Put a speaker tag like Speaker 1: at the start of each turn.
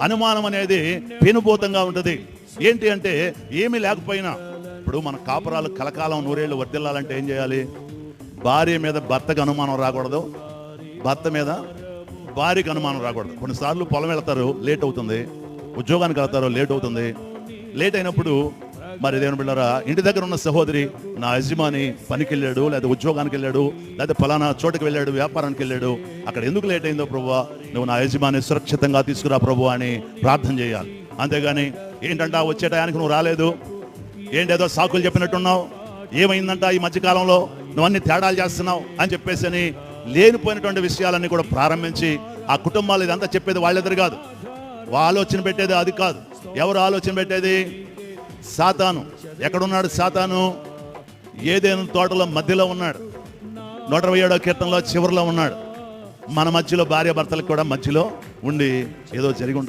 Speaker 1: అనుమానం అనేది పెనుభూతంగా ఉంటుంది. ఏంటి అంటే ఏమీ లేకపోయినా, ఇప్పుడు మన కాపురాలు కలకాలం నూరేళ్లు వర్దిల్లాలంటే ఏం చేయాలి? భార్య మీద భర్తకు అనుమానం రాకూడదు, భర్త మీద భార్యకు అనుమానం రాకూడదు. కొన్నిసార్లు పొలం వెళ్తారు, లేట్ అవుతుంది, ఉద్యోగానికి వెళ్తారు, లేట్ అవుతుంది. లేట్ అయినప్పుడు మరి దేవుని బిడ్డలారా, ఇంటి దగ్గర ఉన్న సహోదరి, నా యజమాని పనికి వెళ్ళాడు, లేదా ఉద్యోగానికి వెళ్ళాడు, లేదా ఫలానా చోటుకి వెళ్ళాడు, వ్యాపారానికి వెళ్ళాడు, అక్కడ ఎందుకు లేట్ అయిందో ప్రభువా, నువ్వు నా యజమాని సురక్షితంగా తీసుకురా ప్రభు అని ప్రార్థన చేయాలి. అంతేగాని ఏంటంట వచ్చే టయానికి నువ్వు రాలేదు, ఏంటేదో సాకులు చెప్పినట్టున్నావు, ఏమైందంట ఈ మధ్యకాలంలో నువ్వు అన్ని తేడాలు చేస్తున్నావు అని చెప్పేసి అని లేనిపోయినటువంటి విషయాలన్నీ కూడా ప్రారంభించి ఆ కుటుంబాలు ఇదంతా చెప్పేది వాళ్ళెదురు కాదు, ఆలోచన పెట్టేది అది కాదు. ఎవరు ఆలోచన పెట్టేది? సాతాను. ఎక్కడున్నాడు సాతాను? ఏదైనా తోటలో మధ్యలో ఉన్నాడు. 127వ కీర్తనలో చివరిలో ఉన్నాడు. మన మధ్యలో భార్య భర్తలకు కూడా మధ్యలో ఉండి ఏదో జరిగి ఉంటుంది.